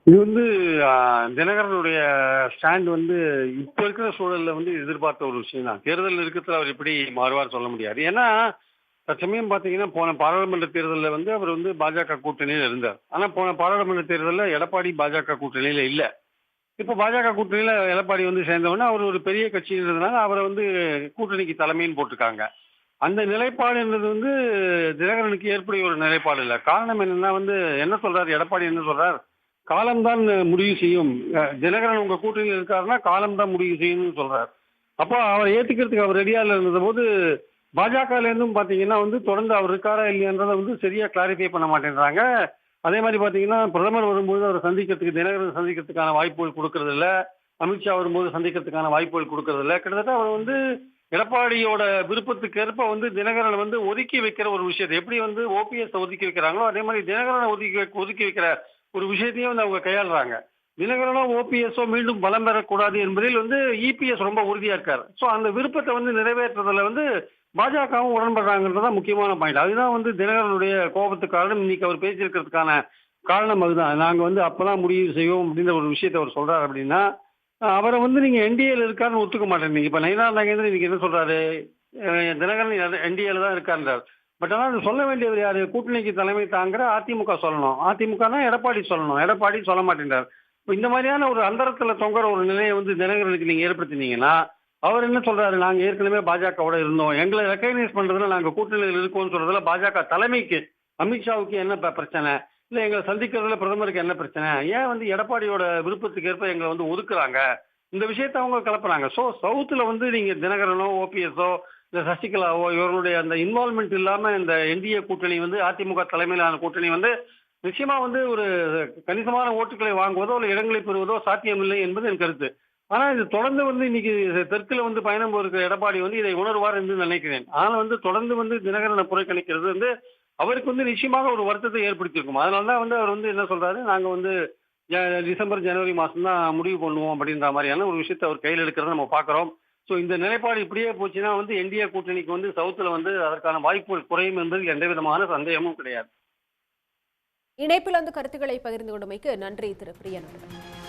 இது வந்து தினகரனுடைய ஸ்டாண்ட் வந்து இப்ப இருக்கிற சூழல்ல வந்து எதிர்பார்த்த ஒரு விஷயம் தான். தேர்தல் இருக்கிறதுல அவர் எப்படி மாறுவார் சொல்ல முடியாது. ஏன்னா, தற்சமயம் பார்த்தீங்கன்னா, போன பாராளுமன்ற தேர்தல்ல வந்து அவர் வந்து பாஜக கூட்டணியில இருந்தார். ஆனா, போன பாராளுமன்ற தேர்தல்ல எடப்பாடி பாஜக கூட்டணியில இல்ல. இப்ப பாஜக கூட்டணியில எடப்பாடி வந்து சேர்ந்தவுடனே, அவர் ஒரு பெரிய கட்சின்றதுனால அவர வந்து கூட்டணிக்கு தலைமைன்னு போட்டுருக்காங்க. அந்த நிலைப்பாடுன்றது வந்து தினகரனுக்கு ஏற்புடைய ஒரு நிலைப்பாடு இல்ல. காரணம் என்னன்னா வந்து என்ன சொல்றாரு எடப்பாடி என்ன சொல்றார்? காலம் தான் முடிவு செய்யும். தினகரன் உங்க கூட்டணியில இருக்காருன்னா, காலம் தான் முடிவு செய்யும்னு சொல்றார். அப்போ அவர ஏத்துக்கிறதுக்கு அவர் ரெடியா இருந்தபோது, பாஜகல இருந்தும் பார்த்தீங்கன்னா வந்து தொடர்ந்து அவர் இருக்காரா இல்லையான்றத வந்து சரியா கிளாரிஃபை பண்ண மாட்டேன்றாங்க. அதே மாரி பார்த்தீங்கன்னா, பிரதமர் வரும்போது அவர சந்திக்கிறதுக்கு தினகரன் சந்திக்கிறதுக்கான வாய்ப்புகள் குடுக்கறது இல்ல. அமித்ஷா வரும்போது சந்திக்கிறதுக்கான வாய்ப்புகள் குடுக்கறது இல்ல. கிட்டத்தட்ட அவர் வந்து எடப்பாடியோட விருப்பத்துக்கு ஏற்ப வந்து தினகரன வந்து ஒதுக்கி வைக்கிற ஒரு விஷயத்த எப்படி வந்து ஓபிஎஸ் ஒதுக்கி வைக்கிறாங்களோ, அதே மாரி தினகரன ஒதுக்கி வைக்கிற ஒரு விஷயத்தையும் வந்து அவங்க கையாளுறாங்க. தினகரனோ, ஓபிஎஸ்ஸோ மீண்டும் பலம் பெறக்கூடாது என்பதில் வந்து இபிஎஸ் ரொம்ப உறுதியா இருக்காரு. ஸோ அந்த விருப்பத்த வந்து நிறைவேற்றுறதுல வந்து பாஜகவும் உடன்படுறாங்கன்றது தான் முக்கியமான பாயிண்ட். அதுதான் வந்து தினகரனுடைய கோபத்துக்கு காரணம். இன்னைக்கு அவர் பேசியிருக்கிறதுக்கான காரணம் அதுதான். நாங்க வந்து அப்பதான் முடிவு செய்வோம் அப்படின்ற ஒரு விஷயத்த அவர் சொல்றாரு அப்படின்னா, அவர வந்து நீங்க என்டிஏல இருக்காருன்னு ஒத்துக்க மாட்டேன்றீங்க. இப்ப நயினார் நாகேந்திரன் இன்னைக்கு என்ன சொல்றாரு? தினகரன் என்டிஏல தான் இருக்காருன்றாரு. பட் ஆனா அது சொல்ல வேண்டியவர் யாரு? கூட்டணிக்கு தலைமை தாங்குற அதிமுக சொல்லணும். அதிமுகன்னா எடப்பாடி சொல்லணும். எடப்பாடி சொல்ல மாட்டேன்றார். இப்ப இந்த மாதிரியான ஒரு அந்தரத்துல தொங்குற ஒரு நிலைய வந்து தினகரனுக்கு நீங்க ஏற்படுத்தினீங்கன்னா, அவர் என்ன சொல்றாரு? நாங்க ஏற்கனவே பாஜகவோட இருந்தோம். எங்கள ரெகக்னைஸ் பண்றதுல நாங்க கூட்டணியில இருக்கோம்னு சொல்றதுல பாஜக தலைமைக்கு, அமித்ஷாவுக்கு என்ன பிரச்சனை? இல்ல எங்கள சந்திக்கிறதுல பிரதமருக்கு என்ன பிரச்சனை? ஏன் வந்து எடப்பாடியோட விருப்பத்துக்கு ஏற்ப எங்கள வந்து ஒதுக்குறாங்க? இந்த விஷயத்த அவங்க கிளப்புறாங்க. ஸோ சவுத்துல வந்து நீங்க தினகரனோ, ஓபிஎஸ்ஸோ, இல்ல சசிகலாவோ இவர்களுடைய அந்த இன்வால்வ்மென்ட் இல்லாம இந்த என்டிஏ கூட்டணி வந்து அதிமுக தலைமையிலான கூட்டணி வந்து நிச்சயமா வந்து ஒரு கணிசமான ஓட்டுகளை வாங்குவதோ, இல்ல இடங்களை பெறுவதோ சாத்தியமில்லை என்பது என் கருத்து. ஆனா இது தொடர்ந்து வந்து இன்னைக்கு தெற்குல வந்து பயணம் இருக்கிற எடப்பாடி வந்து இதை உணர்வார் என்று நினைக்கிறேன். ஆனா வந்து தொடர்ந்து வந்து தினகரனை புறக்கணிக்கிறது வந்து அவருக்கு வந்து நிச்சயமாக ஒரு வருத்தத்தை ஏற்படுத்தியிருக்கும். அதனால தான் வந்து அவர் வந்து என்ன சொல்றாரு, நாங்க வந்து டிசம்பர், ஜனவரி மாசம் தான் முடிவு பண்ணுவோம் அப்படின்ற மாரியான ஒரு விஷயத்த அவர் கையில எடுக்கிறத நம்ம பார்க்கிறோம். ஸோ இந்த நிலைப்பாடு இப்படியே போச்சுன்னா வந்து என்டிஏ கூட்டணிக்கு வந்து சவுத்துல வந்து அதற்கான வாய்ப்புகள் குறையும் என்பதில் எந்த விதமான சந்தேகமும் கிடையாது. இணைப்பில் வந்து கருத்துக்களை பகிர்ந்து கொண்டமைக்கு நன்றி திரு பிரியன் அவர்கள்.